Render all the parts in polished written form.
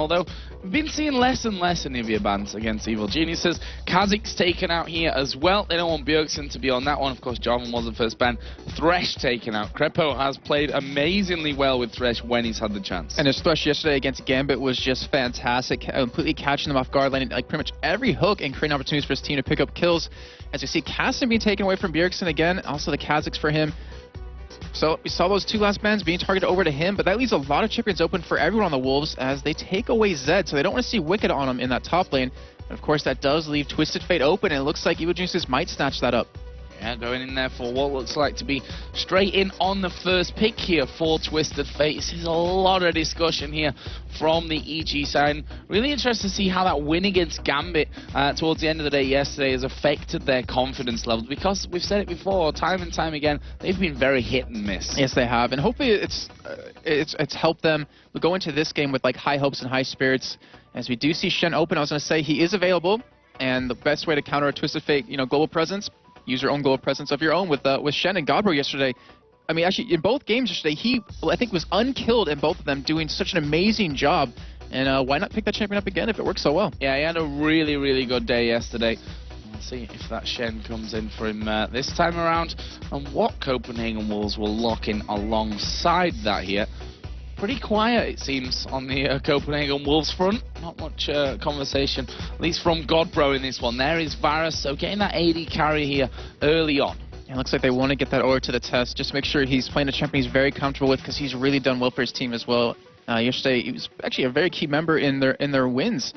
although we've been seeing less and less Anivia bans against Evil Geniuses. Kha'Zix's taken out here as well. They don't want Bjergsen to be on that one. Of course, Jarvan was the first ban. Thresh taken out. Krepo has played amazingly well with Thresh when he's had the chance. And his Thresh yesterday against Gambit was just fantastic, completely catching them off guard, landing like pretty much every hook and creating opportunities for his team to pick up kills. As you see, Cassian being taken away from Bjergsen again, also the Kha'Zix for him. So we saw those two last bans being targeted over to him, but that leaves a lot of champions open for everyone on the Wolves as they take away Zed, so they don't want to see Wicked on him in that top lane. And of course, that does leave Twisted Fate open, and it looks like Evil Geniuses might snatch that up. Yeah, going in there for what looks like to be straight in on the first pick here for Twisted Fate. This is a lot of discussion here from the EG side. Really interested to see how that win against Gambit towards the end of the day yesterday has affected their confidence levels, because we've said it before, time and time again, they've been very hit and miss. Yes, they have, and hopefully it's helped them go into this game with like high hopes and high spirits. As we do see Shen open, I was going to say he is available, and the best way to counter a Twisted Fate, global presence, use your own global presence of your own with Shen and Godbro yesterday. I mean, actually, in both games yesterday, he, I think, was unkilled in both of them, doing such an amazing job. And why not pick that champion up again if it works so well? Yeah, he had a really, really good day yesterday. We'll see if that Shen comes in for him this time around, and what Copenhagen Wolves will lock in alongside that here. Pretty quiet, it seems, on the Copenhagen Wolves front. Not much conversation, at least from Godbro in this one. There is Varus, so getting that AD carry here early on. It looks like they want to get that over to the test. Just make sure he's playing a champion he's very comfortable with, because he's really done well for his team as well. Yesterday, he was actually a very key member in their wins.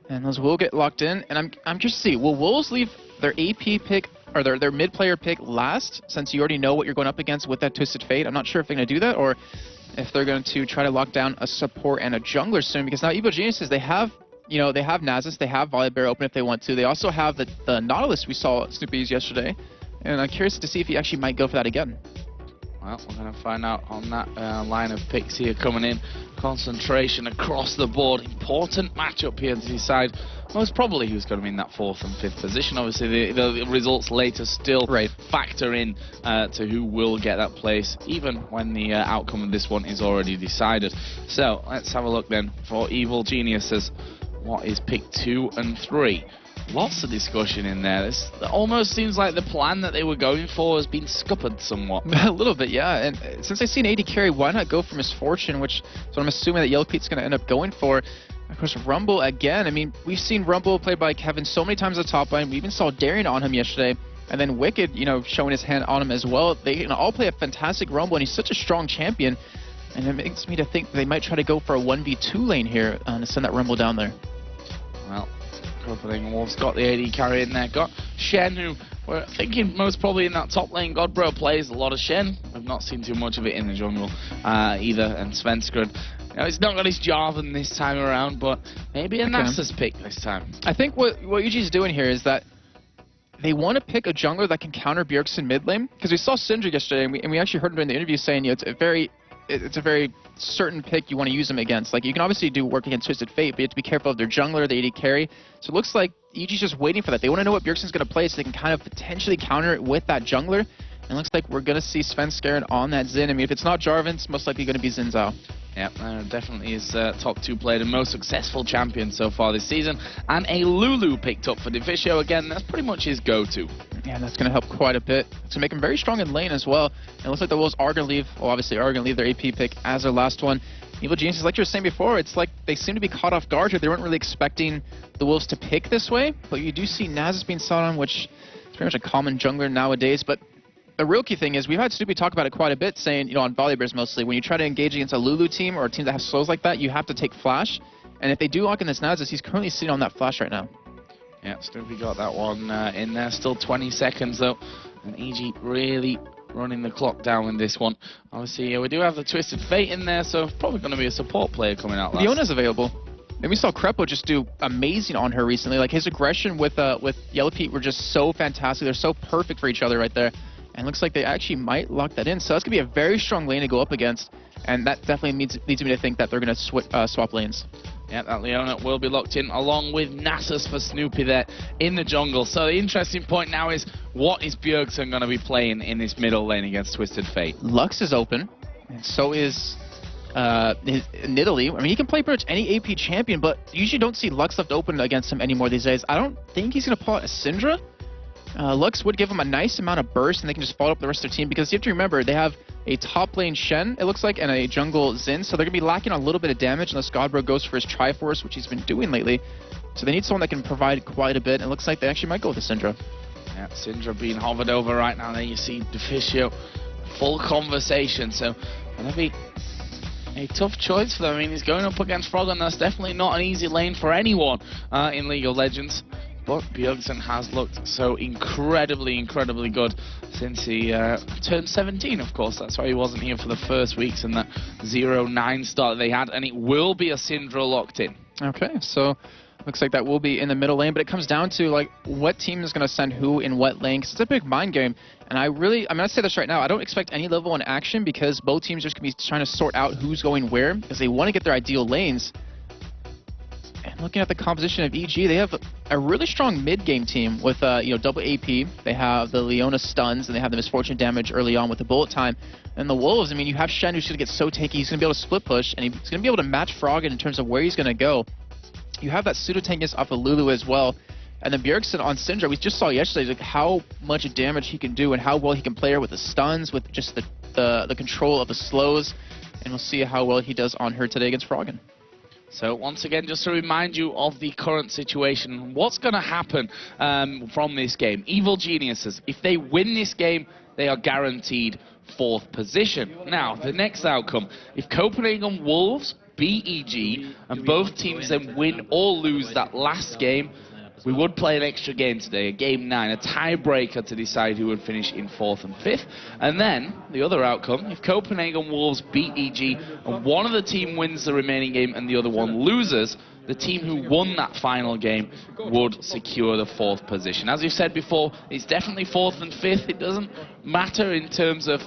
And those will get locked in. And I'm curious to see, will Wolves leave their AP pick, or their mid-player pick last, since you already know what you're going up against with that Twisted Fate? I'm not sure if they're going to do that, or if they're going to try to lock down a support and a jungler soon, because now Evil Geniuses, they have Nasus, they have Volibear open if they want to. They also have the Nautilus we saw Snoopy use yesterday, and I'm curious to see if he actually might go for that again. Well, we're going to find out on that line of picks here coming in. Concentration across the board. Important matchup here to decide most probably who's going to be in that 4th and 5th position. Obviously, the results later still factor in to who will get that place, even when the outcome of this one is already decided. So, let's have a look then for Evil Geniuses. What is pick 2 and 3? Lots of discussion in there. This almost seems like the plan that they were going for has been scuppered somewhat. A little bit, yeah. And since I've seen AD carry, why not go for Misfortune, which is what I'm assuming that Yellow Pete's going to end up going for. Of course, Rumble again. I mean, we've seen Rumble played by Kevin so many times at the top line. We even saw Darian on him yesterday. And then Wicked, showing his hand on him as well. They all play a fantastic Rumble, and he's such a strong champion. And it makes me to think they might try to go for a 1v2 lane here to send that Rumble down there. Well, Copenhagen Wolves got the AD carry in there. Got Shen, who we're thinking most probably in that top lane. Godbro plays a lot of Shen. I've not seen too much of it in the jungle either. And Svenskred, it's not got his Jarvan this time around, but maybe a Nasus pick this time. I think what UG's doing here is that they want to pick a jungler that can counter Bjergsen mid lane, because we saw Syndra yesterday, and we actually heard him during the interview saying it's a very certain pick you want to use them against. Like, you can obviously do work against Twisted Fate, but you have to be careful of their jungler, the AD carry. So it looks like EG's just waiting for that. They want to know what Bjergsen's going to play so they can kind of potentially counter it with that jungler. And it looks like we're going to see Svenskred on that Xin. I mean, if it's not Jarvan, it's most likely going to be Xin Zhao. Yeah, definitely is top 2 player, the most successful champion so far this season. And a Lulu picked up for Deficio. Again, that's pretty much his go-to. Yeah, that's going to help quite a bit. It's going to make him very strong in lane as well. And it looks like the Wolves are going to leave, well, obviously are going to leave their AP pick as their last one. Evil Geniuses, like you were saying before, it's like they seem to be caught off guard here. They weren't really expecting the Wolves to pick this way. But you do see Nasus being sought on, which is pretty much a common jungler nowadays. But the real key thing is, we've had Snoopy talk about it quite a bit, saying, on Volibears mostly, when you try to engage against a Lulu team or a team that has slows like that, you have to take Flash. And if they do lock in this Nasus, he's currently sitting on that Flash right now. Yeah, Snoopy got that one in there. Still 20 seconds, though. And EG really running the clock down in this one. Obviously, we do have the Twisted Fate in there, so probably going to be a support player coming out last. Leona's available. And we saw Krepo just do amazing on her recently. Like, his aggression with Yellow Pete were just so fantastic. They're so perfect for each other right there. And looks like they actually might lock that in. So that's going to be a very strong lane to go up against. And that definitely leads me to think that they're going to swap lanes. Yeah, that Leona will be locked in along with Nasus for Snoopy there in the jungle. So the interesting point now is, what is Bjergsen going to be playing in this middle lane against Twisted Fate? Lux is open, and so is in Italy. I mean, he can play pretty much any AP champion, but you usually don't see Lux left open against him anymore these days. I don't think he's going to pull out a Syndra. Lux would give him a nice amount of burst, and they can just follow up the rest of their team, because you have to remember, they have a top lane Shen, it looks like, and a jungle Xin, so they're going to be lacking on a little bit of damage unless Godbro goes for his Triforce, which he's been doing lately. So they need someone that can provide quite a bit, and it looks like they actually might go with the Syndra. Yeah, Syndra being hovered over right now. There you see Deficio, full conversation, so going to be a tough choice for them. I mean, he's going up against Froggen. That's definitely not an easy lane for anyone in League of Legends. But Bjergsen has looked so incredibly good since he turned 17, of course. That's why he wasn't here for the first weeks in that 0-9 start that they had. And it will be a Syndra locked in. Okay, so looks like that will be in the middle lane. But it comes down to, like, what team is going to send who in what lane. Because it's a big mind game. And I'm going to say this right now. I don't expect any level 1 action, because both teams are just going to be trying to sort out who's going where, because they want to get their ideal lanes. And looking at the composition of EG, they have a really strong mid-game team with double AP. They have the Leona stuns, and they have the misfortune damage early on with the bullet time. And the Wolves, I mean, you have Shen, who's going to get so tanky. He's going to be able to split push, and he's going to be able to match Froggen in terms of where he's going to go. You have that pseudo-tankiness off of Lulu as well. And then Bjergsen on Syndra, we just saw yesterday like how much damage he can do and how well he can play her with the stuns, with just the control of the slows. And we'll see how well he does on her today against Froggen. So once again, just to remind you of the current situation, what's going to happen from this game. Evil Geniuses, if they win this game, they are guaranteed 4th position. Now, the next outcome, if Copenhagen Wolves beat EG and both teams then win or lose that last game, we would play an extra game today, a game 9, a tiebreaker to decide who would finish in 4th and 5th. And then, the other outcome, if Copenhagen Wolves beat EG and one of the team wins the remaining game and the other one loses, the team who won that final game would secure the 4th position. As we've said before, it's definitely 4th and 5th. It doesn't matter in terms of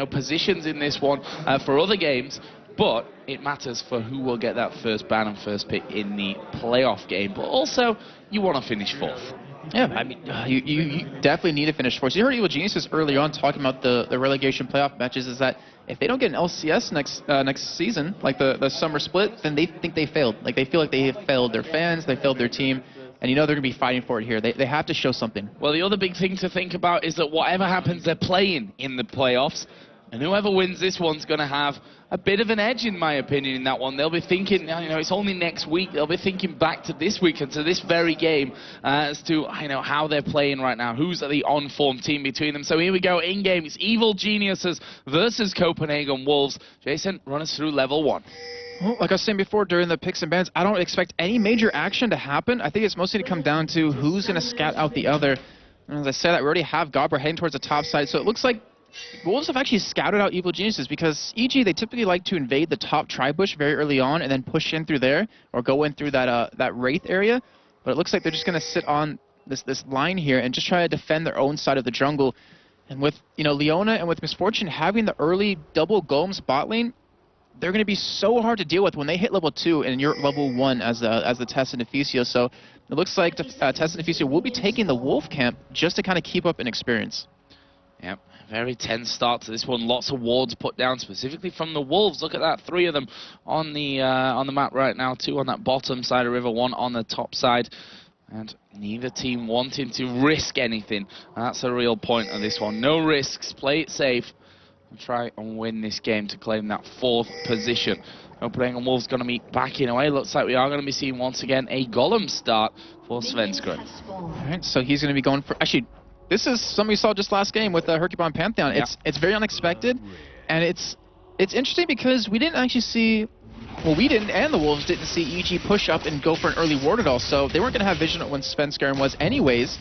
positions in this one for other games. But it matters for who will get that first ban and first pick in the playoff game. But also, you want to finish 4th. Yeah, I mean, you definitely need to finish 4th. So you heard Evil Geniuses earlier on talking about the relegation playoff matches, is that if they don't get an LCS next season, like the summer split, then they think they failed. Like, they feel like they have failed their fans, they failed their team. And you know they're going to be fighting for it here. They have to show something. Well, the other big thing to think about is that whatever happens, they're playing in the playoffs. And whoever wins this one's going to have a bit of an edge, in my opinion, in that one. They'll be thinking, it's only next week. They'll be thinking back to this week and to this very game as to, how they're playing right now. Who's the on-form team between them? So here we go, in-game. It's Evil Geniuses versus Copenhagen Wolves. Jason, run us through level 1. Well, like I was saying before, during the picks and bans, I don't expect any major action to happen. I think it's mostly to come down to who's going to scout out the other. And as I said, we already have Godbro heading towards the top side, so it looks like Wolves have actually scouted out Evil Geniuses, because EG, they typically like to invade the top tri-bush very early on and then push in through there or go in through that Wraith area. But it looks like they're just going to sit on this line here and just try to defend their own side of the jungle. And with Leona and with Misfortune having the early double Golems bot lane, they're going to be so hard to deal with when they hit level 2 and you're level 1 as the Tess and Deficio. So it looks like Tess and Deficio will be taking the Wolf camp just to kind of keep up in experience. Yep, very tense start to this one. Lots of wards put down specifically from the Wolves. Look at that, 3 of them on the map right now. 2 on that bottom side of River, 1 on the top side. And neither team wanting to risk anything. That's a real point of this one. No risks, play it safe, and try and win this game to claim that 4th position. Copenhagen Wolves going to be backing away. Looks like we are going to be seeing once again a Golem start for Svenskeren. All right, so he's going to be going for... Actually, this is something we saw just last game with Hercubon Pantheon. Yeah. It's very unexpected, and it's interesting because we didn't actually see... Well, we didn't, and the Wolves didn't see EG push up and go for an early ward at all, so they weren't going to have vision when Svenskeren was anyways.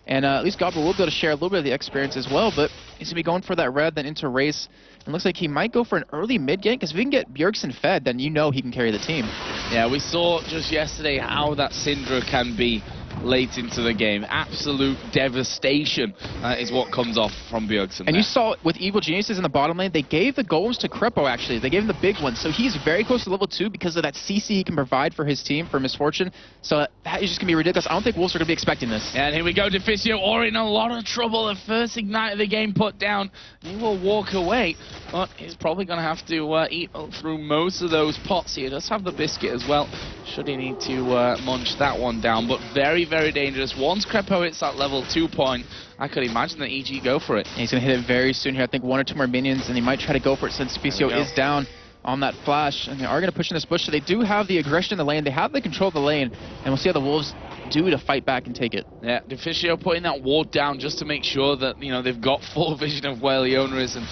And at least Godbro will be able to share a little bit of the experience as well, but he's going to be going for that red, then into race. And looks like he might go for an early mid gank, because if we can get Bjergsen fed, then he can carry the team. Yeah, we saw just yesterday how that Syndra can be late into the game. Absolute devastation is what comes off from Bjergsen. And you saw with Evil Geniuses in the bottom lane, they gave the golems to Krepo, actually. They gave him the big one. So he's very close to level 2 because of that CC he can provide for his team, for Misfortune. So that is just going to be ridiculous. I don't think Wolves are going to be expecting this. Yeah, and here we go. Deficio are in a lot of trouble. The first ignite of the game put down. He will walk away, but he's probably going to have to eat through most of those pots. He does have the biscuit as well, should he need to munch that one down. But very, very dangerous. Once Krepo hits that level 2 point, I could imagine that EG go for it. And he's going to hit it very soon here. I think 1 or 2 more minions, and he might try to go for it since Deficio is down on that flash. And they are going to push in this bush, so they do have the aggression in the lane. They have the control of the lane, and we'll see how the Wolves do to fight back and take it. Yeah, Deficio putting that ward down just to make sure that, you know, they've got full vision of where Leona is and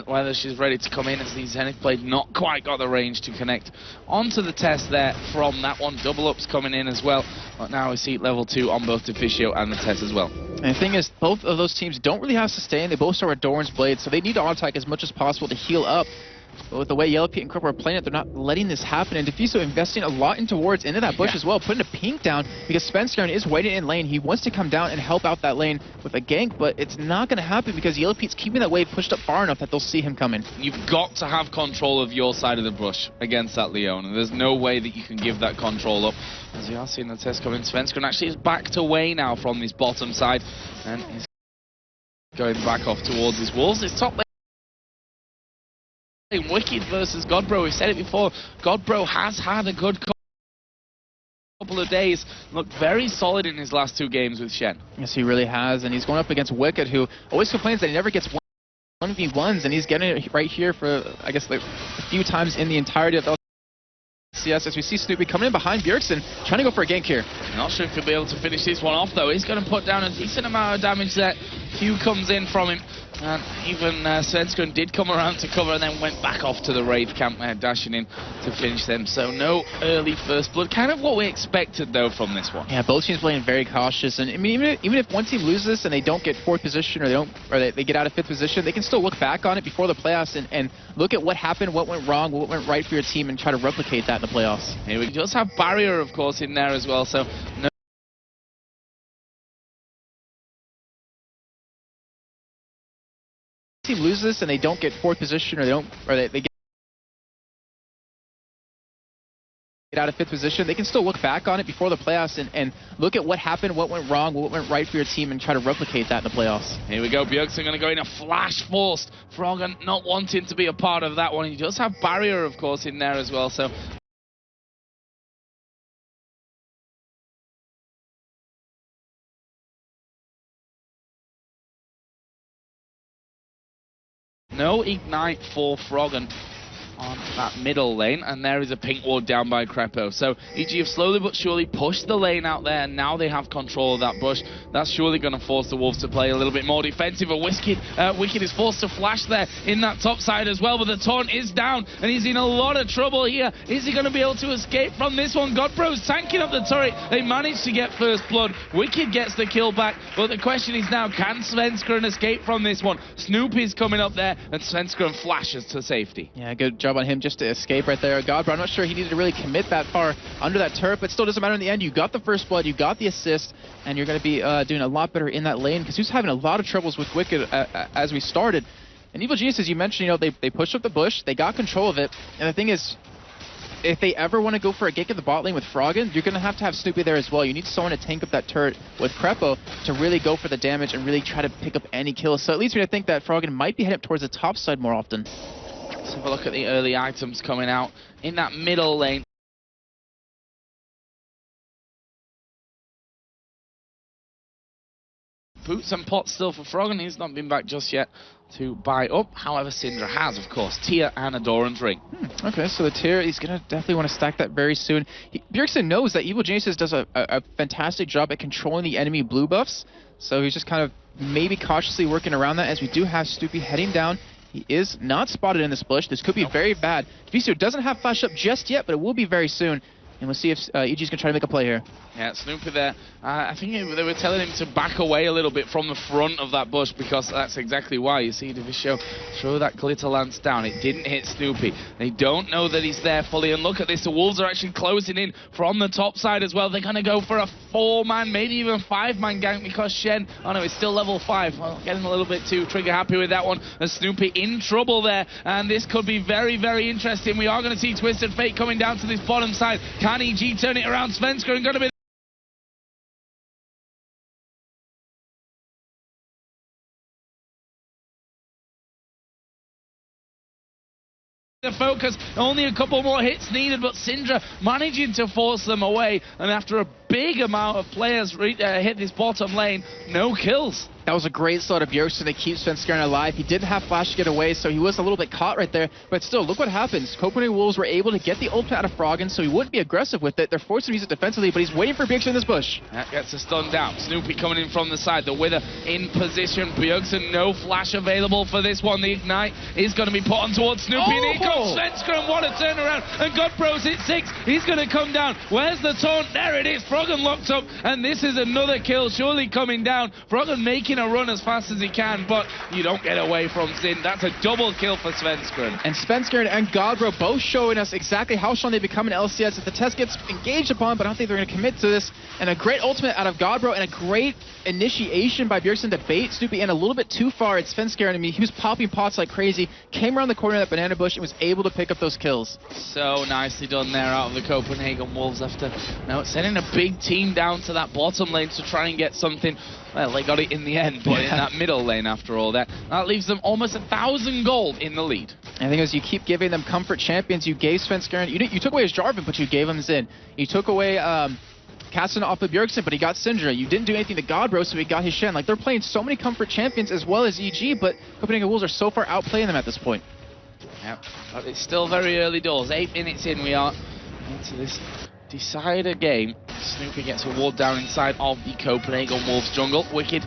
whether she's ready to come in, as the Zenith Blade not quite got the range to connect onto the test there from that one. Double ups coming in as well, but now we see level 2 on both Deficio and the test as well. And the thing is, both of those teams don't really have sustain. They both start with Doran's Blade, so they need to auto-attack as much as possible to heal up. But with the way Yellow Pete and Krepo are playing it, they're not letting this happen. And Deficio investing a lot into wards into that bush as well, putting a pink down because Svenskeren is waiting in lane. He wants to come down and help out that lane with a gank, but it's not going to happen because Yellow Pete's keeping that wave pushed up far enough that they'll see him coming. You've got to have control of your side of the bush against that Leona. There's no way that you can give that control up. As we are seeing the test coming, Svenskeren actually is backed away now from this bottom side, and he's going back off towards his walls. His top lane. Wicked versus Godbro. We've said it before. Godbro has had a good couple of days. Looked very solid in his last 2 games with Shen. Yes, he really has. And he's going up against Wicked, who always complains that he never gets 1v1s. And he's getting it right here for, I guess, like a few times in the entirety of the LCS, as we see Snoopy coming in behind Bjergsen, trying to go for a gank here. Not sure if he'll be able to finish this one off, though. He's going to put down a decent amount of damage there. Q comes in from him. And even Svenskeren did come around to cover and then went back off to the Wraith camp, dashing in to finish them. So no early first blood. Kind of what we expected, though, from this one. Yeah, both teams playing very cautious. And I mean, even if one team loses and they don't get 4th position or they get out of 5th position, they can still look back on it before the playoffs and look at what happened, what went wrong, what went right for your team, and try to replicate that in the playoffs. Here we just have Barrier, of course, in there as well. So no team loses and they don't get 4th position or they get out of 5th position, they can still look back on it before the playoffs and look at what happened, what went wrong, what went right for your team, and try to replicate that in the playoffs. Here we go. Bjergsen going to go in a flash forced. Froggen not wanting to be a part of that one. He does have Barrier, of course, in there as well. So no ignite for Froggen on that middle lane, and there is a pink ward down by Krepo. So EG have slowly but surely pushed the lane out there, and now they have control of that bush. That's surely going to force the Wolves to play a little bit more defensive. But Wicked is forced to flash there in that top side as well, but the taunt is down, and he's in a lot of trouble here. Is he going to be able to escape from this one? Godbro's tanking up the turret. They managed to get first blood. Wicked gets the kill back, but the question is now, can Svenskeren escape from this one? Snoopy's coming up there, and Svenskeren flashes to safety. Yeah, good job on him just to escape right there. Godbro, I'm not sure he needed to really commit that far under that turret, but still doesn't matter in the end. You got the first blood, you got the assist, and you're going to be doing a lot better in that lane, because he was having a lot of troubles with Wicked as we started. And Evil Genius, as you mentioned, you know, they pushed up the bush, they got control of it, and the thing is, if they ever want to go for a gank in the bot lane with Froggen, you're going to have Snoopy there as well. You need someone to tank up that turret with Krepo to really go for the damage and really try to pick up any kills. So it leads me to think that Froggen might be heading towards the top side more often. Let's have a look at the early items coming out in that middle lane. Boots and pots still for Froggen. He's not been back just yet to buy up. However, Syndra has, of course, Tear and a Doran's Ring. Okay, so the Tear, he's going to definitely want to stack that very soon. Bjergsen knows that Evil Geniuses does a fantastic job at controlling the enemy blue buffs, so he's just kind of maybe cautiously working around that, as we do have Snoopy heading down. He is not spotted in this bush. This could be very bad. Deficio doesn't have flash up just yet, but it will be very soon. And we'll see if EG's going to try to make a play here. Yeah, Snoopy there. I think they were telling him to back away a little bit from the front of that bush, because that's exactly why. You see Divisio throw that glitter lance down. It didn't hit Snoopy. They don't know that he's there fully. And look at this. The Wolves are actually closing in from the top side as well. They're going to go for a 4-man, maybe even 5-man gank, because Shen, oh no, it's still level 5. Well, getting a little bit too trigger happy with that one. And Snoopy in trouble there. And this could be very, very interesting. We are going to see Twisted Fate coming down to this bottom side. Can EG turn it around? Svenskeren going to be the focus. Only a couple more hits needed, but Syndra managing to force them away. And after a big amount of players hit this bottom lane, no kills. That was a great slot of Bjergsen to keep Svenskeren alive. He didn't have flash to get away, so he was a little bit caught right there. But still, look what happens. Copenhagen Wolves were able to get the ultimate out of Froggen, so he wouldn't be aggressive with it. They're forced to use it defensively, but he's waiting for Bjergsen in this bush. That gets a stun down. Snoopy coming in from the side. The Wither in position. Bjergsen, no flash available for this one. The Ignite is going to be put on towards Snoopy. And here comes Svenskeren. What a turnaround. And Godpro's hit 6. He's going to come down. Where's the taunt? There it is. Froggen locked up. And this is another kill surely coming down. Froggen making a run as fast as he can, but you don't get away from Sin. That's a double kill for Svenskeren. And Svenskeren and Godbro both showing us exactly how strong they become in LCS if the test gets engaged upon, but I don't think they're going to commit to this. And a great ultimate out of Godbro and a great initiation by Bjergsen to bait Snoopy in a little bit too far at Svenskeren. I mean, he was popping pots like crazy, came around the corner of that banana bush and was able to pick up those kills. So nicely done there out of the Copenhagen Wolves after sending a big team down to that bottom lane to try and get something. Well, they got it in the end, but in that middle lane after all that leaves them almost 1,000 gold in the lead. I think as you keep giving them comfort champions, you gave Svenskeren, you took away his Jarvan, but you gave him Zin. You took away Kasten off of Bjergsen, but he got Syndra. You didn't do anything to Godbro, so he got his Shen. Like, they're playing so many comfort champions as well as EG, but Copenhagen Wolves are so far outplaying them at this point. Yep, but it's still very early doors. 8 minutes in, we are into this decider game. Snoopy gets a ward down inside of the Copenhagen Wolves jungle. Wicked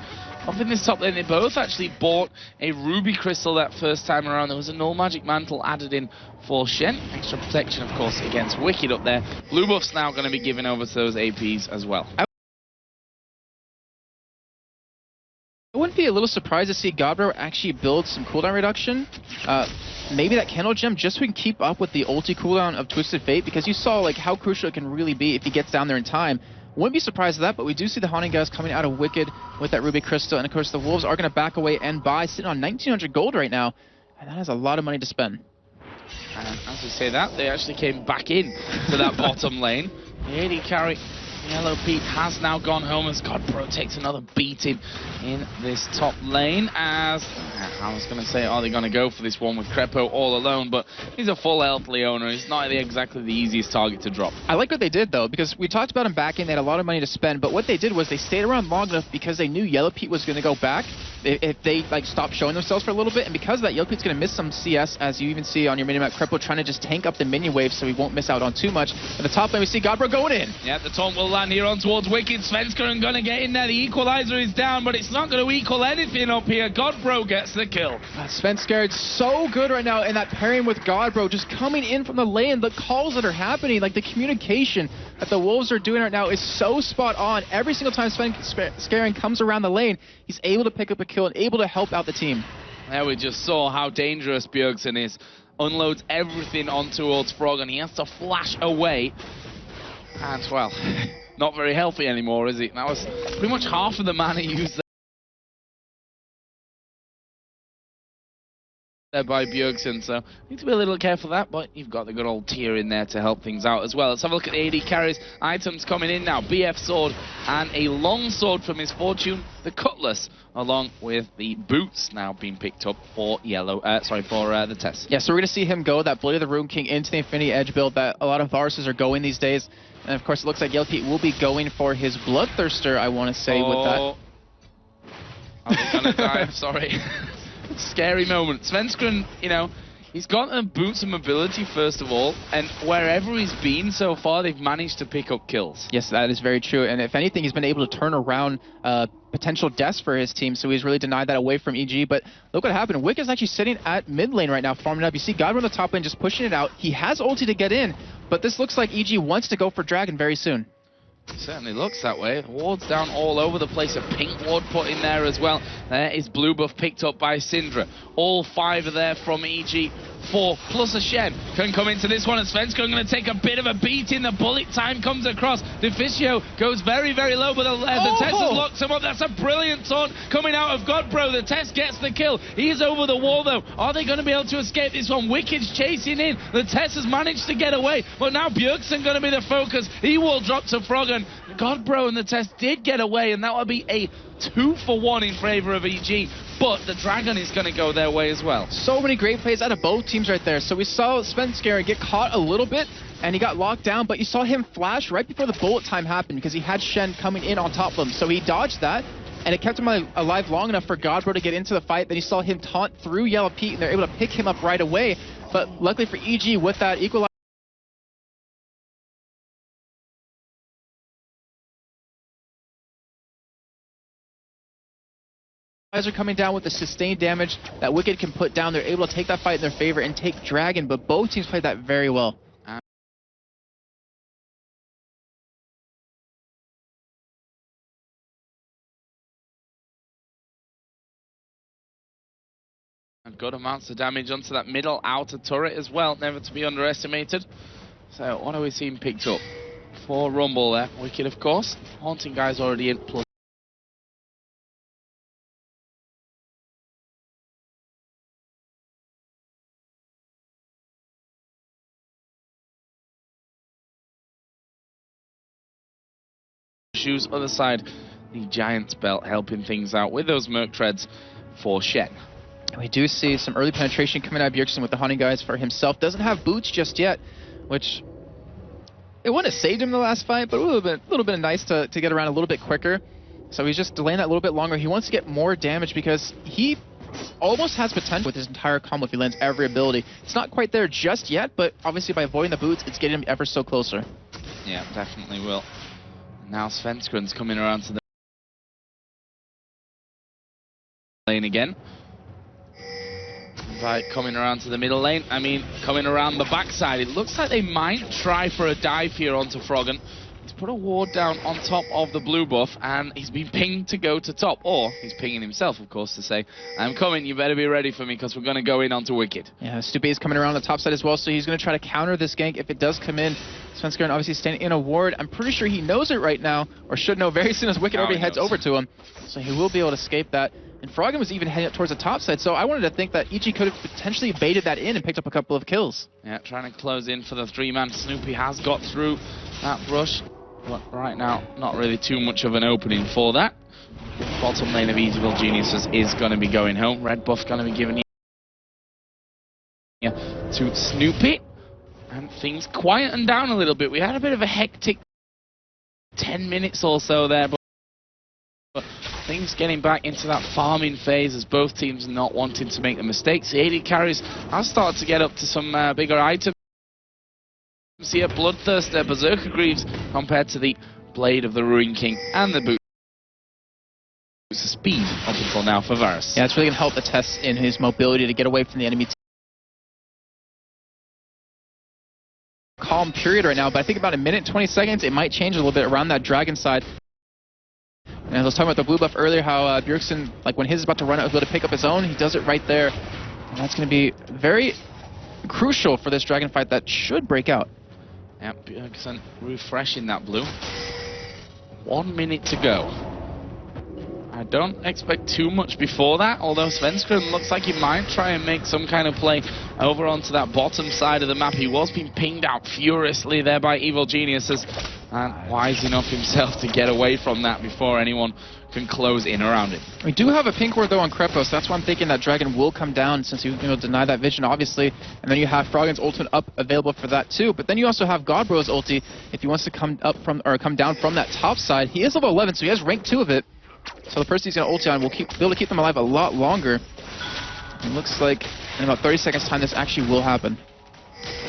up in this top lane. They both actually bought a Ruby Crystal that first time around. There was a null magic mantle added in for Shen. Extra protection, of course, against Wicked up there. Blue buff's now going to be given over to those APs as well. I wouldn't be a little surprised to see Godbro actually build some cooldown reduction. Maybe that Candle Gem, just so we can keep up with the ulti cooldown of Twisted Fate, because you saw like how crucial it can really be if he gets down there in time. Wouldn't be surprised at that, but we do see the Haunting guys coming out of Wicked with that Ruby Crystal, and of course the Wolves are going to back away and buy, sitting on 1,900 gold right now, and that is a lot of money to spend. And as we say that, they actually came back in to that bottom lane. The AD carry, Yellow Pete, has now gone home as Godbro takes another beating in this top lane. As I was going to say, are they going to go for this one with Crepo all alone? But he's a full health Leona. He's not exactly the easiest target to drop. I like what they did, though, because we talked about him backing. They had a lot of money to spend, but what they did was they stayed around long enough because they knew Yellow Pete was going to go back if they stopped showing themselves for a little bit, and because of that, Yellow Pete's going to miss some CS, as you even see on your minimap. Crepo trying to just tank up the minion wave so he won't miss out on too much. At the top lane, we see Godbro going in. Yeah, the taunt will land here on towards Wicked. Svenskeren going to get in there. The equalizer is down, but it's not going to equal anything up here. Godbro gets the kill. Svenskeren's so good right now in that pairing with Godbro, just coming in from the lane. The calls that are happening, like the communication that the Wolves are doing right now is so spot on. Every single time Svenskeren comes around the lane, he's able to pick up a kill and able to help out the team. There we just saw how dangerous Bjergsen is. Unloads everything on towards Frog, and he has to flash away. And, well, not very healthy anymore, is he? That was pretty much half of the mana used there by Bjergsen, so need to be a little careful of that, but you've got the good old tier in there to help things out as well. Let's have a look at the AD carries. Items coming in now. BF sword and a long sword from his Fortune, the Cutlass, along with the boots now being picked up for the test. Yeah, so we're going to see him go that Blade of the Rune King into the Infinity Edge build that a lot of Varses are going these days. And of course it looks like Yellow Pete will be going for his Bloodthirster, I want to say, with that. Are they going to dive? Sorry. Scary moment. Svenskeren, He's got a boots of mobility, first of all, and wherever he's been so far, they've managed to pick up kills. Yes, that is very true, and if anything, he's been able to turn around potential deaths for his team, so he's really denied that away from EG, but look what happened. Wick is actually sitting at mid lane right now, farming up. You see Godbro on the top lane just pushing it out. He has ulti to get in, but this looks like EG wants to go for Dragon very soon. Certainly looks that way. Wards down all over the place. A pink ward put in there as well. There is blue buff picked up by Syndra. All 5 are there from EG. 4 plus a Shen can come into this one, and Svenskeren going to take a bit of a beating. The bullet time comes across. Deficio goes very, very low, but the Test has locked him up. That's a brilliant taunt coming out of Godbro. The Test gets the kill. He is over the wall, though. Are they going to be able to escape this one? Wicked's chasing in. The Test has managed to get away, but now Bjergsen going to be the focus. He will drop to Froggen. Godbro and the Test did get away, and that would be a 2-for-1 in favor of EG, but the Dragon is going to go their way as well. So many great plays out of both teams right there. So we saw Svenskeren get caught a little bit, and he got locked down, but you saw him flash right before the bullet time happened because he had Shen coming in on top of him. So he dodged that, and it kept him alive long enough for Godbro to get into the fight. Then you saw him taunt through Yellow Pete, and they're able to pick him up right away. But luckily for EG, with that equalizer, are coming down with the sustained damage that Wicked can put down. They're able to take that fight in their favor and take Dragon, but both teams played that very well. Good amounts of damage onto that middle outer turret as well, never to be underestimated. So what are we seeing picked up? 4 Rumble there. Wicked, of course. Haunting guy's already in, plus shoes. Other side, the Giant's Belt helping things out with those Merc Treads for Shen. We do see some early penetration coming out of Bjergsen with the Hunting Guys for himself. Doesn't have boots just yet, which it wouldn't have saved him in the last fight, but a little bit nice to get around a little bit quicker. So he's just delaying that a little bit longer. He wants to get more damage because he almost has potential with his entire combo if he lands every ability. It's not quite there just yet, but obviously by avoiding the boots, it's getting him ever so closer. Yeah, definitely will. Now Svenskeren's coming around to the lane again. By coming around to the middle lane, I mean coming around the backside. It looks like they might try for a dive here onto Froggen. He's put a ward down on top of the blue buff, and he's been pinged to go to top. Or he's pinging himself, of course, to say, I'm coming, you better be ready for me, because we're going to go in onto Wicked. Yeah, Stupé is coming around the top side as well, so he's going to try to counter this gank if it does come in. Svenskeren obviously standing in a ward. I'm pretty sure he knows it right now, or should know very soon as Wicked already heads over to him. So he will be able to escape that. And Froggen was even heading up towards the top side, so I wanted to think that EG could have potentially baited that in and picked up a couple of kills. Yeah, trying to close in for the 3-man. Snoopy has got through that brush, but right now, not really too much of an opening for that. Bottom lane of Evil Geniuses is going to be going home. Red buff going to be given here to Snoopy. And things quieten down a little bit. We had a bit of a hectic 10 minutes or so there, but things getting back into that farming phase as both teams not wanting to make the mistakes. The AD carries have started to get up to some bigger items here. Bloodthirster, Berserker Greaves compared to the Blade of the Ruin King and the Boots of Speed up until now for Varus. Yeah, it's really going to help the Test in his mobility to get away from the enemy team. Calm period right now, but I think about a minute, 20 seconds, it might change a little bit around that Dragon side. And I was talking about the blue buff earlier, how Bjergsen, like when his is about to run out, he's able to pick up his own. He does it right there. And that's going to be very crucial for this Dragon fight that should break out. Yeah, Bjergsen refreshing that blue. 1 minute to go. I don't expect too much before that, although Svenskeren looks like he might try and make some kind of play over onto that bottom side of the map. He was being pinged out furiously there by Evil Geniuses, and wise enough himself to get away from that before anyone can close in around him. We do have a pink ward though on Krepos, so that's why I'm thinking that Dragon will come down since you deny that vision obviously, and then you have Froggen's ultimate up available for that too. But then you also have Godbro's ulti if he wants to come up from or come down from that top side. He is level 11, so he has rank 2 of it. So the person he's going to ulti on will be able to keep them alive a lot longer. It looks like in about 30 seconds time this actually will happen.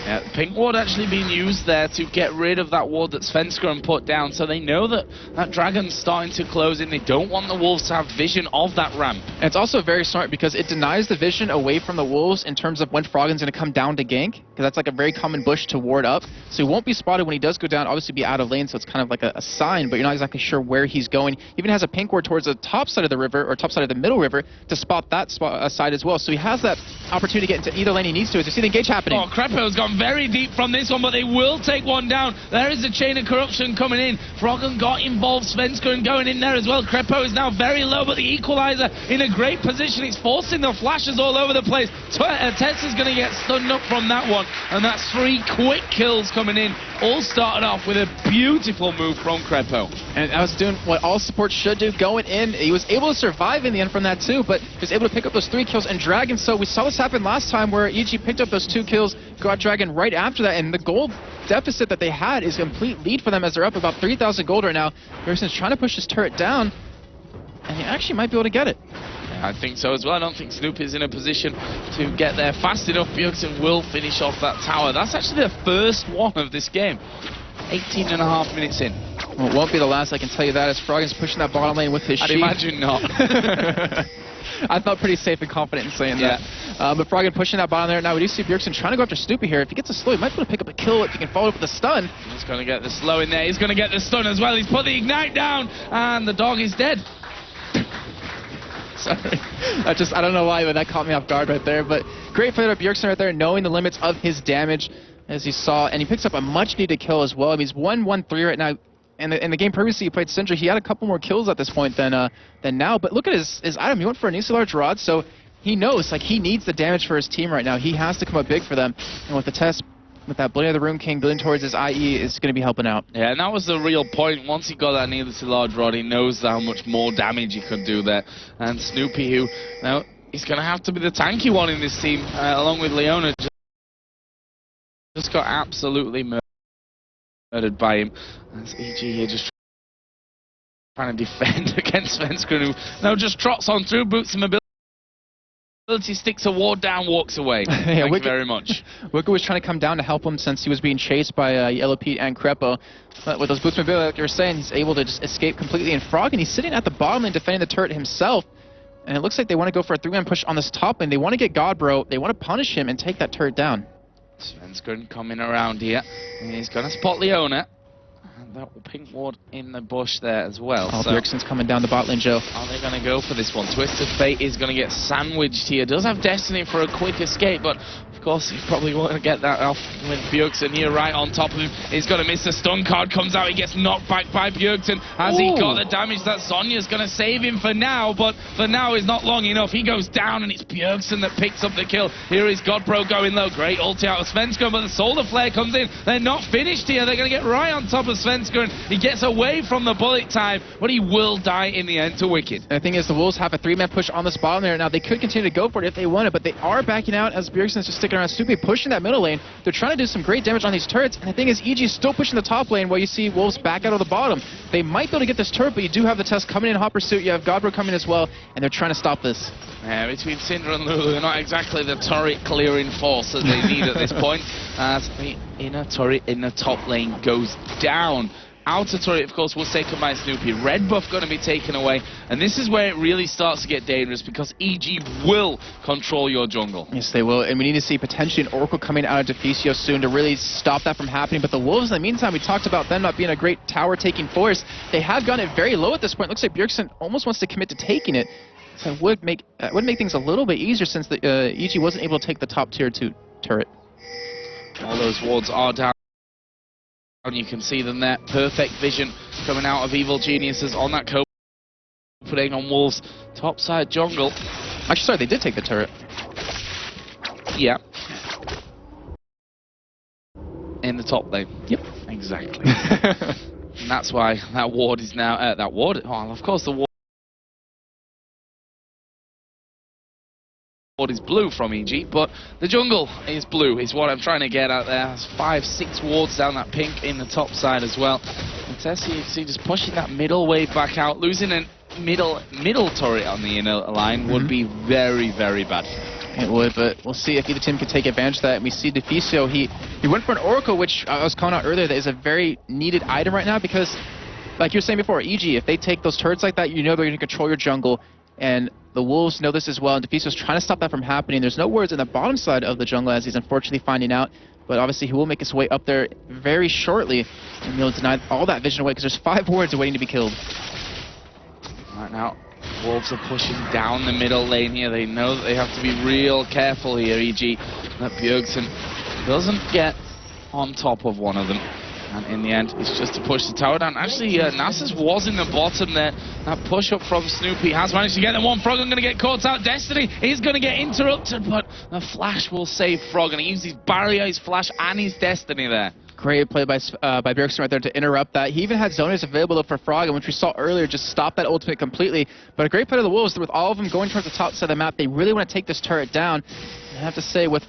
Yeah, the pink ward actually being used there to get rid of that ward that Svenskeren put down, so they know that that dragon's starting to close in. They don't want the wolves to have vision of that ramp. And it's also very smart because it denies the vision away from the wolves in terms of when Froggen's going to come down to gank, because that's like a very common bush to ward up. So he won't be spotted when he does go down, obviously be out of lane, so it's kind of like a sign, but you're not exactly sure where he's going. He even has a pink ward towards the top side of the river, or top side of the middle river, to spot that side as well. So he has that opportunity to get into either lane he needs to. As you see the engage happening. Oh, Crepo's gone very deep from this one, but they will take one down. There is a chain of corruption coming in. Froggen got involved, Svenskeren going in there as well. Crepo is now very low, but the equalizer in a great position. It's forcing the flashes all over the place. Tessa's going to get stunned up from that one, and that's 3 quick kills coming in. All started off with a beautiful move from Crepo. And I was doing what all supports should do, going in. He was able to survive in the end from that too, but he was able to pick up those 3 kills and Dragon. So we saw this happen last time where EG picked up those 2 kills, got Dragon right after that, and the gold deficit that they had is a complete lead for them as they're up about 3,000 gold right now. Bjergsen's trying to push his turret down, and he actually might be able to get it. I think so as well. I don't think Snoop is in a position to get there fast enough. Bjergsen will finish off that tower. That's actually the first one of this game. 18.5 minutes in. Well, it won't be the last, I can tell you that, as Froggen's pushing that bottom lane with his sheep. I'd imagine not. I felt pretty safe and confident in saying that. But Froggen pushing that bottom there. Now we do see Bjergsen trying to go after Snoopy here. If he gets a slow, he might be able to pick up a kill if he can follow up with a stun. He's going to get the slow in there. He's going to get the stun as well. He's put the ignite down, and the dog is dead. Sorry. I don't know why, but that caught me off guard right there. But great play by Bjergsen right there, knowing the limits of his damage, as you saw. And he picks up a much-needed kill as well. I mean, he's 1-1-3 right now. In the game previously he played Syndra, he had a couple more kills at this point than now. But look at his item. He went for an easy large rod, so he knows, like, he needs the damage for his team right now. He has to come up big for them. And with the test, with that Blade of the Rune King building towards his IE, is going to be helping out. Yeah, and that was the real point. Once he got that needlessly large rod, he knows how much more damage he could do there. And Snoopy, who, now, he's going to have to be the tanky one in this team, along with Leona. Just got absolutely murdered by him. That's EG here just trying to defend against Svenskeren, who now just trots on through, boots him ability, sticks a ward down, walks away. Yeah, Thank you very much. Wicca was trying to come down to help him since he was being chased by Yellow Pete and Crepo. But with those boots mobility, like you were saying, he's able to just escape completely. And Froggen, he's sitting at the bottom lane defending the turret himself. And it looks like they want to go for a 3-man push on this top lane. They want to get Godbro. They want to punish him and take that turret down. Svenskeren coming around here. And he's going to spot Leona. And that pink ward in the bush there as well. Oh, so Bjergsen's coming down the bot lane, Joe. Are they going to go for this one? Twisted Fate is going to get sandwiched here. Does have Destiny for a quick escape, but of course you probably want to get that off with Bjergsen here right on top of him. He's going to miss the stun card, comes out, he gets knocked back by Bjergsen. Has he got the damage? That Sonya's going to save him for now, but for now is not long enough. He goes down and it's Bjergsen that picks up the kill. Here is Godbro going low. Great ulti out of Svenskeren, but the Solar Flare comes in. They're not finished here. They're going to get right on top of Svenskeren. He gets away from the bullet time, but he will die in the end to Wicked. And the thing is, the Wolves have a 3-man push on this bottom there. Now, they could continue to go for it if they wanted, but they are backing out as Bjergsen's just sticking around. Snoopy pushing that middle lane. They're trying to do some great damage on these turrets, and the thing is, EG is still pushing the top lane while you see Wolves back out of the bottom. They might be able to get this turret, but you do have the test coming in hot pursuit. You have Godbro coming as well, and they're trying to stop this. Yeah, between Syndra and Lulu, they're not exactly the turret clearing force that they need at this point, as the inner turret in the top lane goes down. Outer turret, of course, was taken by Snoopy. Red buff going to be taken away, and this is where it really starts to get dangerous because EG will control your jungle. Yes, they will, and we need to see potentially an Oracle coming out of Deficio soon to really stop that from happening. But the Wolves, in the meantime, we talked about them not being a great tower-taking force. They have gotten it very low at this point. Looks like Bjergsen almost wants to commit to taking it. So it would make things a little bit easier since the EG wasn't able to take the top tier 2 turret. All those wards are down. You can see them there. Perfect vision coming out of Evil Geniuses on that Copenhagen on Wolves. Topside jungle. Actually, sorry, they did take the turret. Yeah. In the top lane. Yep. Exactly. And that's why that ward is now... oh, of course the ward is blue from EG, but the jungle is blue, is what I'm trying to get out there. There's 5-6 wards down that pink in the top side as well. And Tessie, you see, just pushing that middle wave back out, losing a middle turret on the inner line would be very, very bad. It would, but we'll see if either team can take advantage of that. And we see Deficio, he went for an Oracle, which I was calling out earlier, that is a very needed item right now because, like you were saying before, EG, if they take those turrets like that, you know they're going to control your jungle. And the Wolves know this as well, and Deficio's trying to stop that from happening. There's no words in the bottom side of the jungle, as he's unfortunately finding out. But obviously he will make his way up there very shortly, and he'll deny all that vision away because there's 5 wards waiting to be killed. Right now, Wolves are pushing down the middle lane here. They know that they have to be real careful here, EG, that Bjergsen doesn't get on top of one of them. And in the end, it's just to push the tower down. Actually, Nasus was in the bottom there. That push up from Snoopy has managed to get them. One Frog, I'm going to get caught out. Destiny is going to get interrupted, but the flash will save Frog. And he uses his barrier, his flash, and his Destiny there. Great play by Bjergsen right there to interrupt that. He even had Zonias available for Frog, and which we saw earlier, just stop that ultimate completely. But a great play of the Wolves, with all of them going towards the top side of the map. They really want to take this turret down. And I have to say, with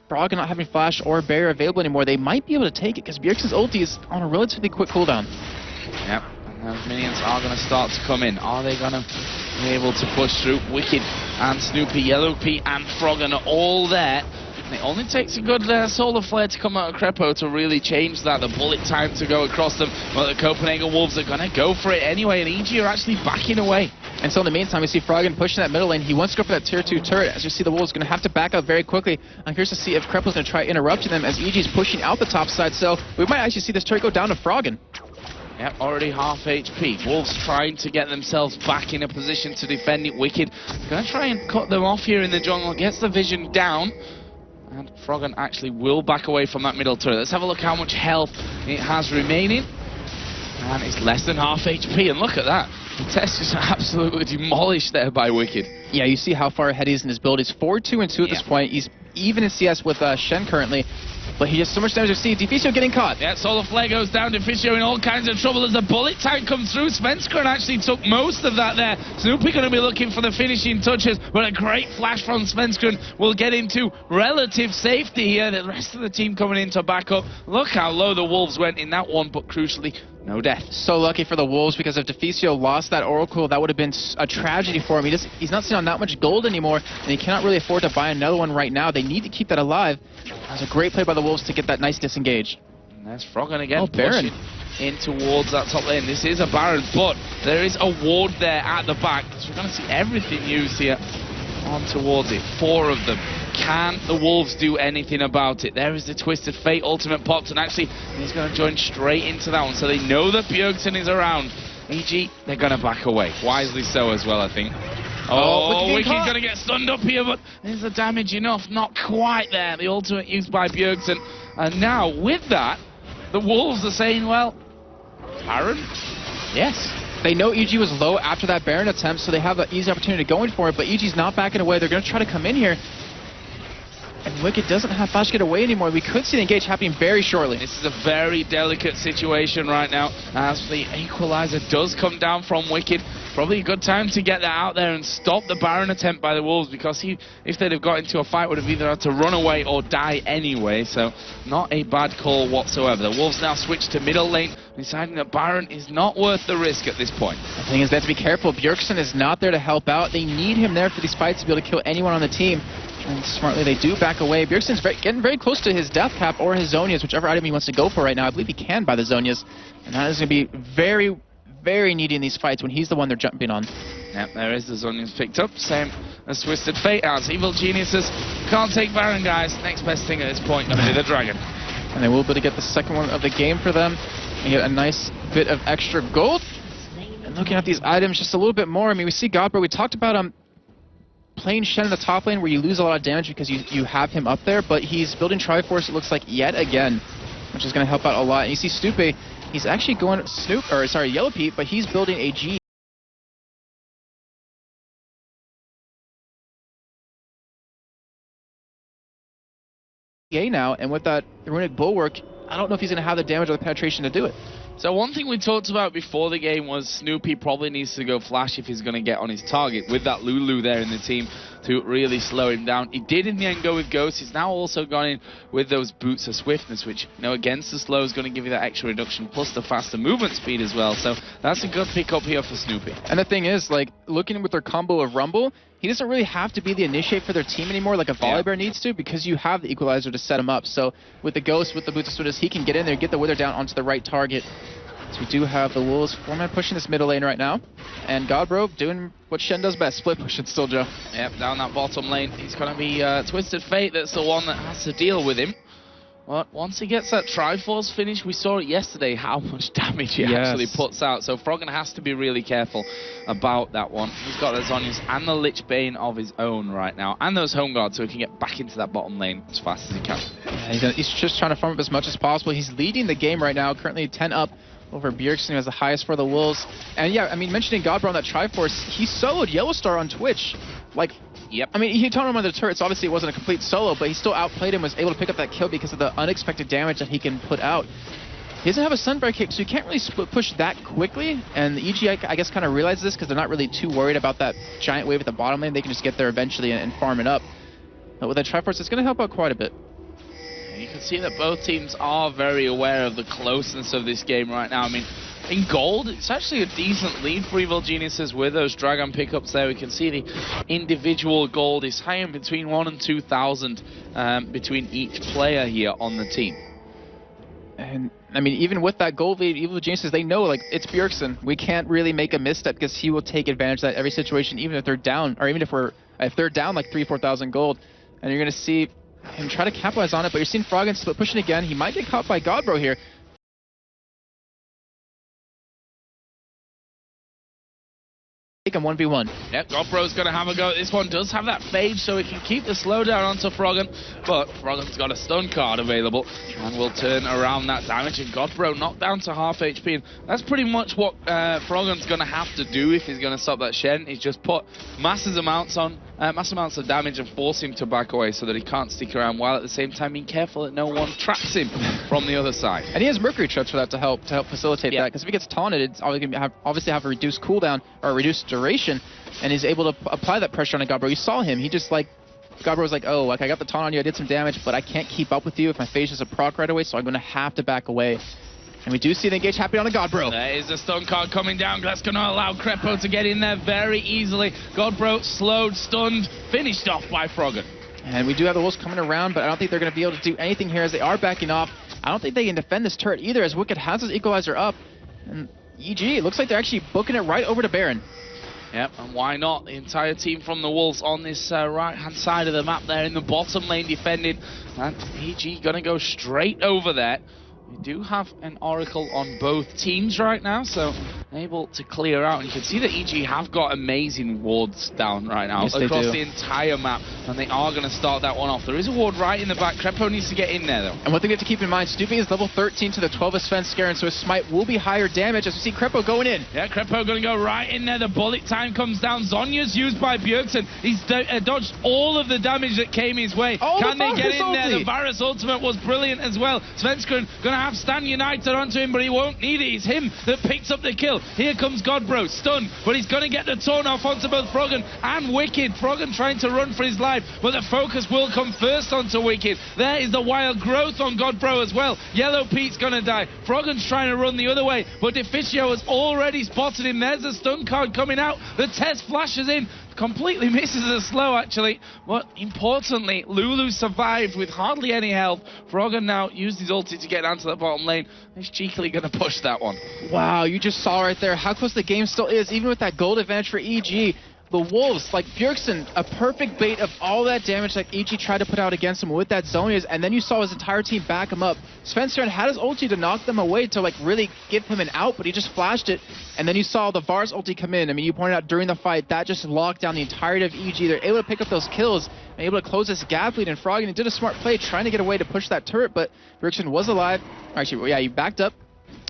Frog not having flash or barrier available anymore, they might be able to take it because Bjergsen's ulti is on a relatively quick cooldown. Yep, and those minions are going to start to come in. Are they going to be able to push through? Wicked and Snoopy, Yellow Pea and Frog are all there. And it only takes a good solar flare to come out of Crepo to really change that. The bullet time to go across them. But the Copenhagen Wolves are going to go for it anyway, and EG are actually backing away. And so in the meantime, we see Froggen pushing that middle lane. He wants to go for that tier 2 turret. As you see, the Wolves going to have to back up very quickly. I'm curious to see if Crepo's going to try interrupting them as EG's pushing out the top side. So we might actually see this turret go down to Froggen. Yep, already half HP. Wolves trying to get themselves back in a position to defend it. Wicked going to try and cut them off here in the jungle. Gets the vision down. And Froggen actually will back away from that middle turret. Let's have a look how much health it has remaining. And it's less than half HP. And look at that. The test is absolutely demolished there by Wicked. Yeah, you see how far ahead he is in his build. He's 4-2-2 at this point. He's even in CS with Shen currently. But he has so much damage to see. Deficio getting caught. Yeah, Solar Flare goes down. Deficio in all kinds of trouble as the bullet time comes through. Svenskeren actually took most of that there. Snoopy going to be looking for the finishing touches, but a great flash from Svenskeren will get into relative safety here. The rest of the team coming in to back up. Look how low the Wolves went in that one, but crucially, no death. So lucky for the Wolves, because if Deficio lost that Oracle, that would have been a tragedy for him. He's not sitting on that much gold anymore, and he cannot really afford to buy another one right now. They need to keep that alive. That was a great play by the Wolves to get that nice disengage. And there's Froggen again. Oh, Baron. In towards that top lane. This is a Baron, but there is a ward there at the back. So we're going to see everything used here on towards it. 4 of them. Can the Wolves do anything about it? There is the Twisted Fate ultimate popped, and actually he's going to join straight into that one. So they know that Bjergsen is around. EG, they're going to back away. Wisely so as well, I think. Oh, Wicked's going to get stunned up here, but is the damage enough? Not quite there. The ultimate used by Bjergsen. And now, with that, the Wolves are saying, well, Baron? Yes. They know EG was low after that Baron attempt, so they have an easy opportunity going for it, but EG's not backing away. They're going to try to come in here. And Wicked doesn't have flash to get away anymore. We could see the engage happening very shortly. This is a very delicate situation right now, as the equalizer does come down from Wicked. Probably a good time to get that out there and stop the Baron attempt by the Wolves, because if they'd have got into a fight, would have either had to run away or die anyway. So not a bad call whatsoever. The Wolves now switch to middle lane, deciding that Baron is not worth the risk at this point. The thing is, they have to be careful. Bjergsen is not there to help out. They need him there for these fights to be able to kill anyone on the team. And smartly, they do back away. Bjergsen's getting very close to his death cap or his Zonias, whichever item he wants to go for right now. I believe he can buy the Zonias. And that is going to be very, very needy in these fights when he's the one they're jumping on. Yep, there is the Zonias picked up. Same as Twisted Fate as Evil Geniuses can't take Baron, guys. Next best thing at this point going to be the Dragon. And they will be able to get the second one of the game for them and get a nice bit of extra gold. And looking at these items just a little bit more, I mean, we see Godbro. We talked about playing Shen in the top lane where you lose a lot of damage because you have him up there, but he's building Triforce, it looks like, yet again, which is going to help out a lot. And you see Stupe, he's actually going Yellow Pete, but he's building a G. Now, and with that Runic Bulwark, I don't know if he's going to have the damage or the penetration to do it. So one thing we talked about before the game was Snoopy probably needs to go flash if he's going to get on his target, with that Lulu there in the team to really slow him down. He did in the end go with Ghost. He's now also gone in with those boots of swiftness, which, you know, against the slow is going to give you that extra reduction, plus the faster movement speed as well. So that's a good pick up here for Snoopy. And the thing is, like, looking with their combo of Rumble, he doesn't really have to be the initiate for their team anymore like a Volibear needs to, because you have the equalizer to set him up. So with the Ghost, with the boots of swiftness, he can get in there, get the Wither down onto the right target. So we do have the Wolves 4-man pushing this middle lane right now. And Godbro doing what Shen does best, split pushing still, Joe. Yep, down that bottom lane. He's going to be Twisted Fate that's the one that has to deal with him. But once he gets that Triforce finish, we saw it yesterday how much damage he actually puts out. So Froggen has to be really careful about that one. He's got the Zhonya's and the Lich Bane of his own right now, and those Home Guards, so he can get back into that bottom lane as fast as he can. Yeah, he's just trying to farm up as much as possible. He's leading the game right now, currently 10 up over Bjergsen, who has the highest for the Wolves. And yeah, I mean, mentioning Godbro on that Triforce, he soloed Yellowstar on Twitch. Like, I mean, he turned him on the turrets. Obviously, it wasn't a complete solo, but he still outplayed him, was able to pick up that kill because of the unexpected damage that he can put out. He doesn't have a Sunbreak kick, so you can't really push that quickly. And the EG, I guess, kind of realizes this because they're not really too worried about that giant wave at the bottom lane. They can just get there eventually and farm it up. But with that Triforce, it's going to help out quite a bit. You can see that both teams are very aware of the closeness of this game right now. I mean, in gold, it's actually a decent lead for Evil Geniuses with those Dragon pickups there. We can see the individual gold is high in between 1,000 and 2,000 between each player here on the team. And, I mean, even with that gold lead, Evil Geniuses, they know, like, it's Bjergsen. We can't really make a misstep because he will take advantage of that every situation, even if they're down, or even if they're down like 3,000 to 4,000 gold. And you're going to see him try to capitalize on it, but you're seeing Froggen split pushing again. He might get caught by Godbro here. Take him 1v1. Yep, Godbro's going to have a go. This one does have that phage, so he can keep the slowdown onto Froggen, but Froggen's got a stun card available and will turn around that damage, and Godbro knocked down to half HP, and that's pretty much what Froggen's going to have to do if he's going to stop that Shen. He's just put massive amounts of damage and force him to back away so that he can't stick around, while at the same time being careful that no one traps him from the other side. And he has Mercury Trips for that to help facilitate that, because if he gets taunted, it's obviously have a reduced cooldown or a reduced duration, and he's able to apply that pressure on a Godbro. You saw him. He just, like, Godbro was like, oh, like, I got the taunt on you, I did some damage, but I can't keep up with you if my phase is a proc right away, so I'm going to have to back away. And we do see the engage happening on the Godbro. There is a stun card coming down. That's going to allow Krepo to get in there very easily. Godbro slowed, stunned, finished off by Froggen. And we do have the Wolves coming around, but I don't think they're going to be able to do anything here as they are backing off. I don't think they can defend this turret either, as Wicked has his equalizer up. And EG, it looks like they're actually booking it right over to Baron. Yep, and why not? The entire team from the Wolves on this right-hand side of the map there in the bottom lane defending. And EG going to go straight over there. We do have an Oracle on both teams right now, so able to clear out. And you can see that EG have got amazing wards down right now across the entire map, and they are going to start that one off. There is a ward right in the back. Krepo needs to get in there, though. And one thing we have to keep in mind, Snoopy is level 13 to the 12th Sven Skaren, so his smite will be higher damage as we see Krepo going in. Yeah, Krepo going to go right in there. The bullet time comes down. Zhonya's used by Bjergsen. He's dodged all of the damage that came his way. Can they get in there? The Varus ultimate was brilliant as well. Sven Skaren going to have Stan United onto him, but he won't need it. It's him that picks up the kill. Here comes Godbro, stunned, but he's going to get the taunt off onto both Froggen and Wicked. Froggen trying to run for his life, but the focus will come first onto Wicked. There is the wild growth on Godbro as well. Yellow Pete's going to die. Froggen's trying to run the other way, but Deficio has already spotted him. There's the stun card coming out. The test flashes in. Completely misses the slow, actually. But importantly, Lulu survived with hardly any health. Froggen now used his ulti to get down to the bottom lane. He's cheekily going to push that one. Wow, you just saw right there how close the game still is, even with that gold advantage for EG. The Wolves, like Bjergsen, a perfect bait of all that damage that EG tried to put out against him with that Zhonya's, and then you saw his entire team back him up. Spencer had his ulti to knock them away to, like, really give him an out, but he just flashed it, and then you saw the Varus ulti come in. I mean, you pointed out during the fight, that just locked down the entirety of EG. They're able to pick up those kills and able to close this gap lead, and Froggen, he did a smart play trying to get away to push that turret, but Bjergsen was alive. Actually, yeah, he backed up,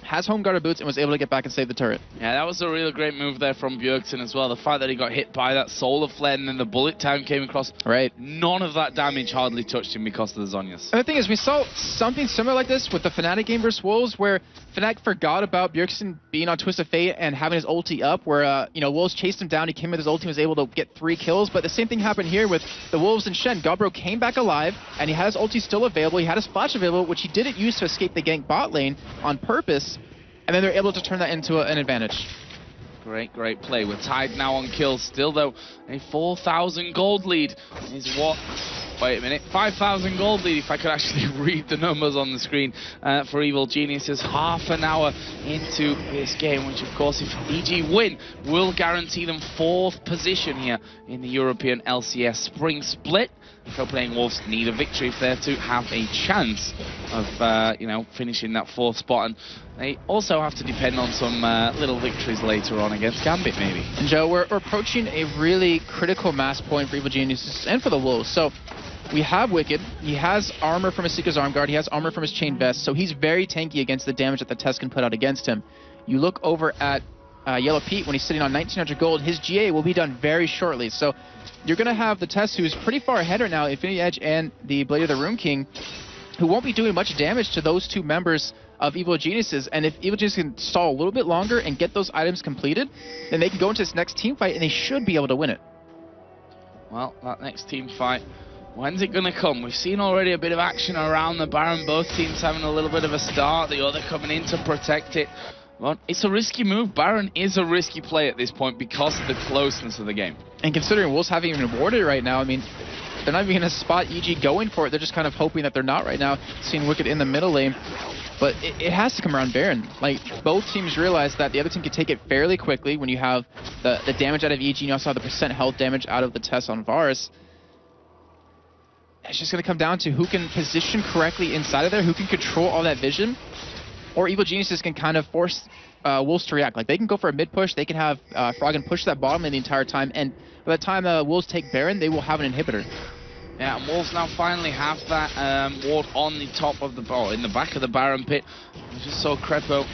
has home guarded boots, and was able to get back and save the turret. Yeah, that was a real great move there from Bjergsen as well. The fact that he got hit by that solar flare and then the bullet time came across. Right. None of that damage hardly touched him because of the Zhonya's. And the thing is, we saw something similar like this with the Fnatic game versus Wolves, where Fnatic forgot about Bjergsen being on Twist of Fate and having his ulti up, where, you know, Wolves chased him down. He came with his ulti and was able to get 3 kills. But the same thing happened here with the Wolves and Shen. Godbro came back alive, and he had his ulti still available. He had his flash available, which he didn't use to escape the gank bot lane on purpose. And then they're able to turn that into an advantage. Great, great play. We're tied now on kills. Still, though, a 4,000 gold lead is what... Wait a minute, 5,000 gold lead, if I could actually read the numbers on the screen for Evil Geniuses. Half an hour into this game, which of course, if EG win, will guarantee them 4th position here in the European LCS Spring Split. Copenhagen Wolves need a victory if they're to have a chance of, you know, finishing that 4th spot. And they also have to depend on some little victories later on against Gambit, maybe. And Joe, we're approaching a really critical mass point for Evil Geniuses and for the Wolves. So we have Wicked. He has armor from his Seeker's Arm Guard. He has armor from his Chain Vest. So he's very tanky against the damage that the Test can put out against him. You look over at Yellow Pete when he's sitting on 1,900 gold. His GA will be done very shortly. So you're going to have the Test, who's pretty far ahead right now, Infinity Edge and the Blade of the Rune King, who won't be doing much damage to those 2 members of Evil Geniuses. And if Evil Geniuses can stall a little bit longer and get those items completed, then they can go into this next team fight and they should be able to win it. Well, that next team fight, when's it going to come? We've seen already a bit of action around the Baron, both teams having a little bit of a start, the other coming in to protect it. Well, it's a risky move. Baron is a risky play at this point because of the closeness of the game. And considering Wolves haven't even awarded it right now, I mean, they're not even going to spot EG going for it. They're just kind of hoping that they're not right now, seeing Wicked in the middle lane. But it has to come around Baron. Like, both teams realize that the other team can take it fairly quickly when you have the damage out of EG and you also have the percent health damage out of the Test on Varus. It's just going to come down to who can position correctly inside of there, who can control all that vision, or Evil Geniuses can kind of force Wolves to react. Like, they can go for a mid push, they can have Froggen push that bottom lane the entire time, and by the time Wolves take Baron, they will have an inhibitor. Yeah, and Wolves now finally have that ward on the top of the ball, in the back of the Baron pit. We just saw Crepo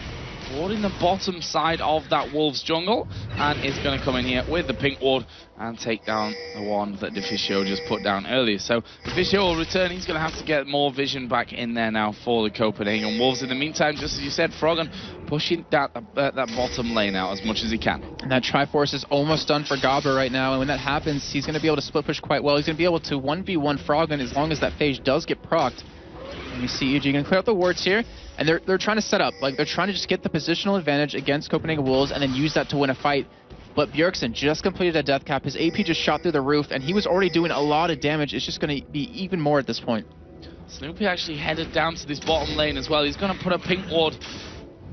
warding the bottom side of that Wolves jungle, and is going to come in here with the pink ward and take down the one that Deficio just put down earlier. So Deficio will return. He's going to have to get more vision back in there now for the Copenhagen Wolves. In the meantime, just as you said, Froggen pushing that bottom lane out as much as he can. And that Triforce is almost done for Gobber right now, and when that happens, he's going to be able to split push quite well. He's going to be able to 1v1 Froggen as long as that phase does get procced. And we see EG going to clear out the wards here, and they're trying to set up. Like, they're trying to just get the positional advantage against Copenhagen Wolves and then use that to win a fight. But Bjergsen just completed a death cap. His AP just shot through the roof, and he was already doing a lot of damage. It's just going to be even more at this point. Snoopy actually headed down to this bottom lane as well. He's going to put a pink ward,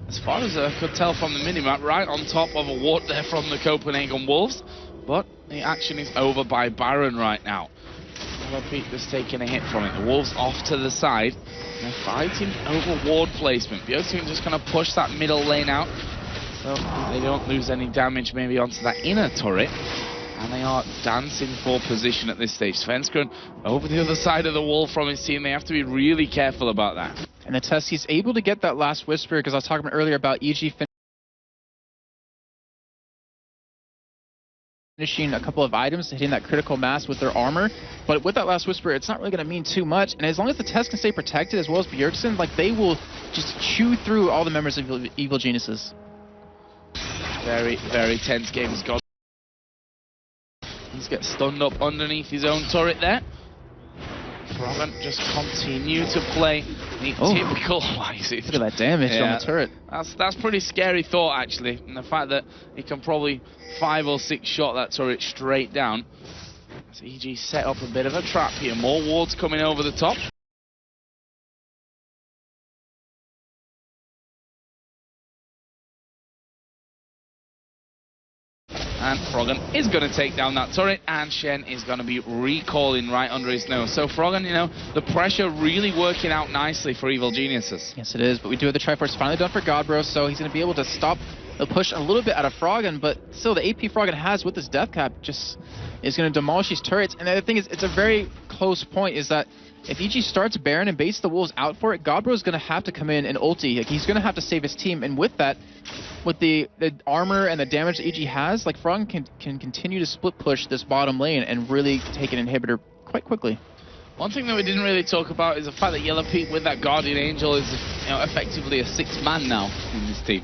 as far as I could tell from the minimap, right on top of a ward there from the Copenhagen Wolves. But the action is over by Baron right now. Pete just taking a hit from it. The Wolves off to the side. They're fighting over ward placement. Bjergsen just going to push that middle lane out, so they don't lose any damage maybe onto that inner turret. And they are dancing for position at this stage. Svenskeren over the other side of the wall from his team. They have to be really careful about that. And the Test, he's able to get that last Whisper, because I was talking earlier about EG finishing a couple of items, hitting that critical mass with their armor. But with that last Whisper, it's not really going to mean too much. And as long as the Test can stay protected, as well as Bjergsen, like, they will just chew through all the members of Evil Geniuses. Very, very tense game has gone. He's get stunned up underneath his own turret there. Froggen just continue to play the typical... Why is it? Look at that damage on the turret. That's pretty scary thought, actually. And the fact that he can probably 5 or 6 shot that turret straight down. So EG set up a bit of a trap here. More wards coming over the top. And Froggen is going to take down that turret, and Shen is going to be recalling right under his nose. So Froggen, you know, the pressure really working out nicely for Evil Geniuses. Yes, it is, but we do have the Triforce finally done for Godbro, so he's going to be able to stop the push a little bit out of Froggen, but still the AP Froggen has with his death cap just is going to demolish these turrets. And the other thing is, it's a very close point, is that if EG starts Baron and baits the Wolves out for it, Godbro is going to have to come in and ulti. Like, he's going to have to save his team, and with that, with the armor and the damage that EG has, like, Froggen can continue to split push this bottom lane and really take an inhibitor quite quickly. One thing that we didn't really talk about is the fact that Yellow Pete with that Guardian Angel is, you know, effectively a 6th man now in this team.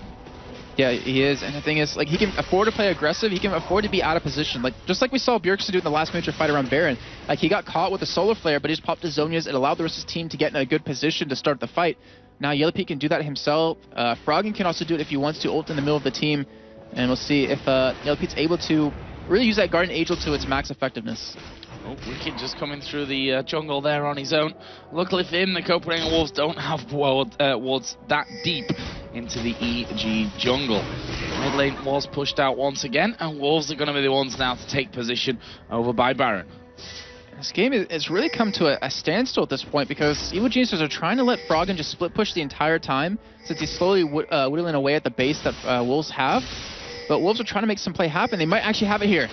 Yeah, he is, and the thing is, like, he can afford to play aggressive, he can afford to be out of position. Like, just like we saw Bjergsen do in the last major fight around Baron. Like, he got caught with a solar flare, but he just popped his Zhonya's. It allowed the rest of his team to get in a good position to start the fight. Now, Yellow Pete can do that himself. Froggen can also do it if he wants to ult in the middle of the team. And we'll see if Yellow Pete's able to really use that Guardian Angel to its max effectiveness. Oh, Wicked just coming through the jungle there on his own. Luckily for him, the Copenhagen Wolves don't have wards that deep into the EG jungle. Mid lane was pushed out once again, and Wolves are going to be the ones now to take position over by Baron. This game has really come to a standstill at this point because Evil Geniuses are trying to let Froggen just split push the entire time since he's slowly whittling away at the base that Wolves have. But Wolves are trying to make some play happen. They might actually have it here.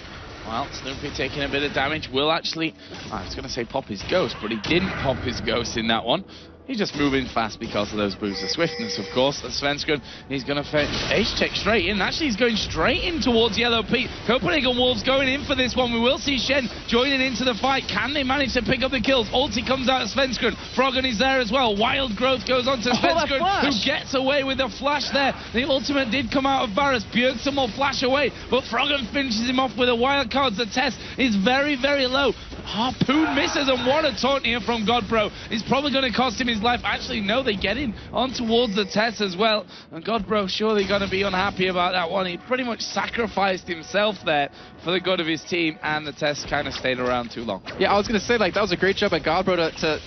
Well, Snoopy taking a bit of damage will actually, I was going to say pop his ghost, but he didn't pop his ghost in that one. He's just moving fast because of those boosts of swiftness, of course. And Svensson, he's going to H-check straight in. Actually, he's going straight in towards Yellow Pete. Copenhagen Wolves going in for this one. We will see Shen joining into the fight. Can they manage to pick up the kills? Ulti comes out of Svensson. Froggen is there as well. Wild Growth goes on to Svensson, who gets away with a flash there. The ultimate did come out of Varus. Bjergsen will flash away, but Froggen finishes him off with a wild card. The test is very, very low. Harpoon misses, and what a taunt here from Godbro. It's probably going to cost him his life. Actually, no, they get in on towards the test as well. And Godbro surely going to be unhappy about that one. He pretty much sacrificed himself there for the good of his team, and the test kind of stayed around too long. Yeah, I was going to say, like, that was a great job by Godbro to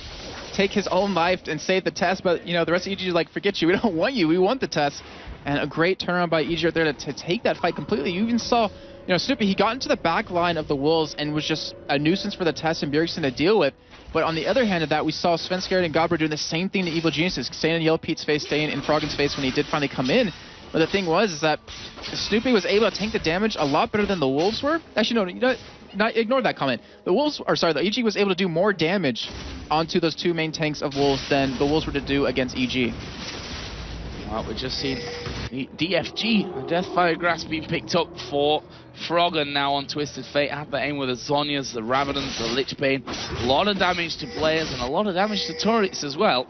take his own life and save the test, but, you know, the rest of EG is like, forget you, we don't want you, we want the test. And a great turnaround by EG right there to take that fight completely. You even saw, you know, Snoopy, he got into the back line of the Wolves and was just a nuisance for the test and Bjergsen to deal with. But on the other hand of that, we saw Svensson and Godbro doing the same thing to Evil Geniuses, staying in Yellow Pete's face, staying in Froggen's face when he did finally come in. But the thing was is that Snoopy was able to tank the damage a lot better than the Wolves were. Actually, no, you know, not ignore that comment. The Wolves, or sorry, the EG was able to do more damage onto those two main tanks of Wolves than the Wolves were to do against EG. Well, we've just seen the DFG, Deathfire Grasp, being picked up for Froggen now on Twisted Fate. Had the aim with the Zhonyas, the Ravagans, the Lich Bane. A lot of damage to players and a lot of damage to turrets as well,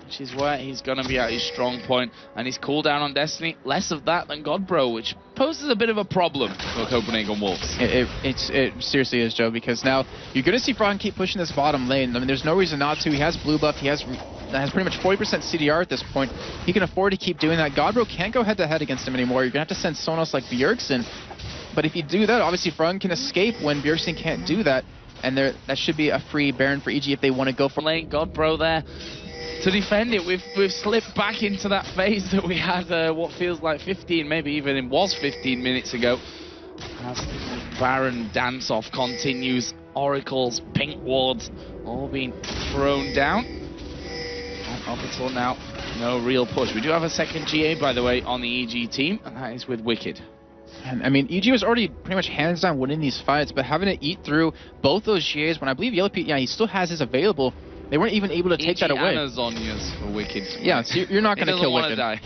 which is where he's going to be at his strong point. And his cooldown on Destiny, less of that than Godbro, which poses a bit of a problem for Copenhagen Wolves. It seriously is, Joe, because now you're going to see Froggen keep pushing this bottom lane. I mean, there's no reason not to. He has blue buff. He has pretty much 40% CDR at this point. He can afford to keep doing that. Godbro can't go head-to-head against him anymore. You're going to have to send someone else like Bjergsen. But if you do that, obviously Froggen can escape when Bjergsen can't do that. And that should be a free Baron for EG if they want to go for lane. Godbro there to defend it. We've slipped back into that phase that we had what feels like 15, maybe even it was 15 minutes ago. As the Baron dance-off continues, Oracles, Pink Wards, all being thrown down. And up until now, no real push. We do have a second GA, by the way, on the EG team, and that is with Wicked. I mean, EG was already pretty much hands down winning these fights, but having to eat through both those GAs, when I believe Yellow Pete, yeah, he still has his available, they weren't even able to take that away. EG and Zhonya's for Wicked. Yeah, so you're not going to kill Wicked. Die.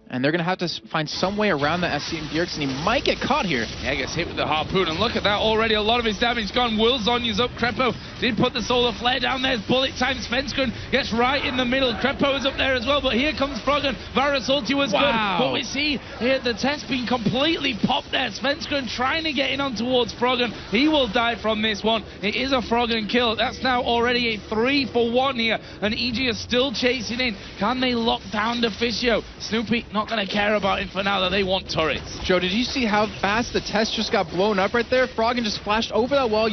And they're going to have to find some way around that SC and Bjergsen. He might get caught here. Yeah, gets hit with the harpoon, and look at that, already a lot of his damage gone. Will Zhonya's up, Crepo did put the solar flare down there. Bullet time, Svensson gets right in the middle. Crepo is up there as well, but here comes Froggen. Varus ulti was good, but we see here the test being completely popped there. Svensson trying to get in on towards Froggen. He will die from this one. It is a Froggen kill. That's now already a 3-for-1 here, and EG is still chasing in. Can they lock down the Deficio? Snoopy not going to care about him for now, that they want turrets. Joe, did you see how fast the test just got blown up right there? Froggen just flashed over that wall.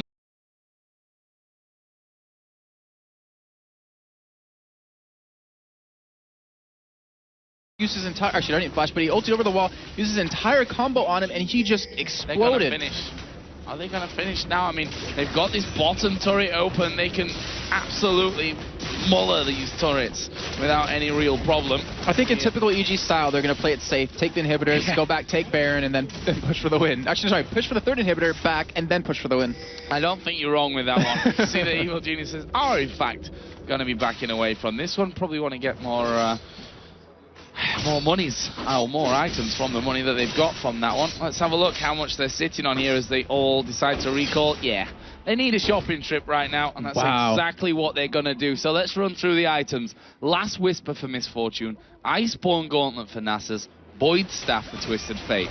Used his entire, actually, I didn't flash, but he ulted over the wall, used his entire combo on him, and he just exploded. Are they going to finish now? I mean, they've got this bottom turret open. They can absolutely muller these turrets without any real problem. I think in typical EG style, they're going to play it safe, take the inhibitors, go back, take Baron, and then push for the win. Actually, sorry, push for the third inhibitor, back, and then push for the win. I don't think you're wrong with that one. See, the Evil Geniuses are, in fact, going to be backing away from this one. Probably want to get more monies, or more items from the money that they've got from that one. Let's have a look how much they're sitting on here as they all decide to recall. Yeah, They need a shopping trip right now, and that's exactly what they're going to do. So let's run through the items. Last Whisper for Misfortune, Iceborne Gauntlet for Nasus, Void Staff for Twisted Fate.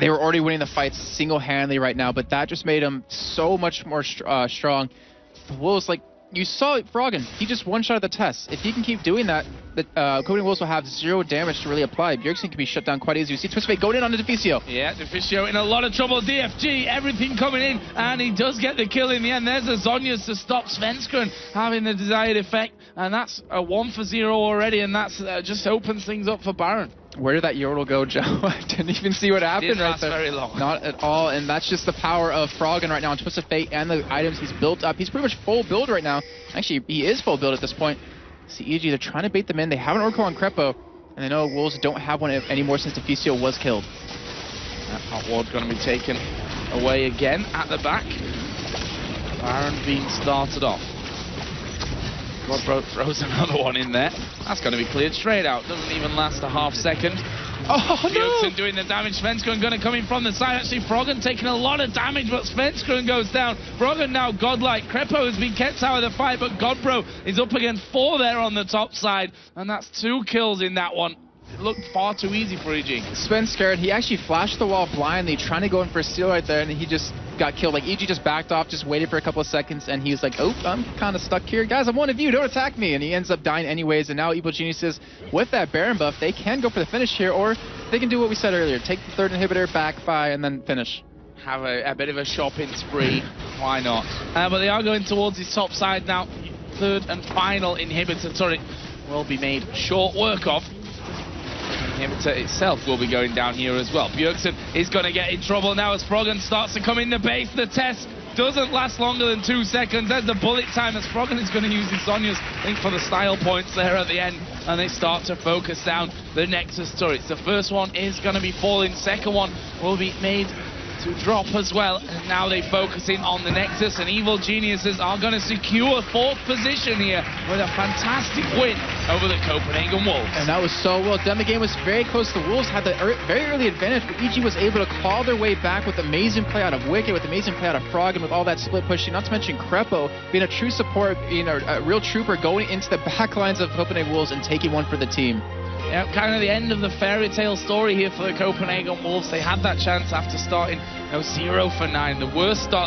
They were already winning the fights single-handedly right now, but that just made them so much more strong. The Wolves, like, you saw Froggen, he just one-shot the test. If he can keep doing that, the Copenhagen Wolves will have 0 damage to really apply. Bjergsen can be shut down quite easy. You see Twisted Fate going in on the Deficio. Yeah, Deficio in a lot of trouble. DFG, everything coming in, and he does get the kill in the end. There's a Zhonya's to stop Svenskeren having the desired effect, and that's a 1-for-0 already, and that's just opens things up for Baron. Where did that Yordle go, Joe? I didn't even see what happened Didn't right last there. very long. Not at all, and that's just the power of Froggen right now on Twisted Fate and the items he's built up. He's pretty much full build right now. Actually, he is full build at this point. See, EG, they're trying to bait them in. They have an Oracle on Krepo, and they know Wolves don't have one anymore since Deficio was killed. That hot ward going to be taken away again at the back. Baron being started off. Godbro throws another one in there. That's going to be cleared straight out. Doesn't even last a half second. Oh, no! Bjergsen doing the damage. Svenskeren going to come in from the side. Actually, Froggen taking a lot of damage, but Svenskeren goes down. Froggen now godlike. Krepo has been kept out of the fight, but Godbro is up against 4 there on the top side. And that's 2 kills in that one. It looked far too easy for EG. Svenskeren, he actually flashed the wall blindly, trying to go in for a steal right there, and he just got killed. Like, EG just backed off, just waited for a couple of seconds, and he was like, oh, I'm kind of stuck here. Guys, I'm one of you, don't attack me. And he ends up dying anyways, and now Evil Geniuses, with that Baron buff, they can go for the finish here, or they can do what we said earlier, take the 3rd inhibitor, back by, and then finish. Have a bit of a shopping spree. Why not? But they are going towards his top side now. 3rd and final inhibitor turret will be made short work of. The inhibitor itself will be going down here as well. Bjergsen is going to get in trouble now as Froggen starts to come in the base. The test doesn't last longer than 2 seconds. There's the bullet time as Froggen is going to use his Zhonya's, I think, for the style points there at the end. And they start to focus down the Nexus turrets. The first one is going to be falling. Second one will be made to drop as well. And now they focus in on the Nexus, and Evil Geniuses are going to secure 4th position here with a fantastic win over the Copenhagen Wolves. And that was so well done. The game was very close. The Wolves had the very early advantage, but EG was able to claw their way back with amazing play out of Wicked, with amazing play out of Froggen, with all that split pushing, not to mention Krepo being a true support, being a real trooper, going into the back lines of Copenhagen Wolves and taking one for the team. Yeah, kind of the end of the fairy tale story here for the Copenhagen Wolves. They had that chance after starting 0 for 9, the worst start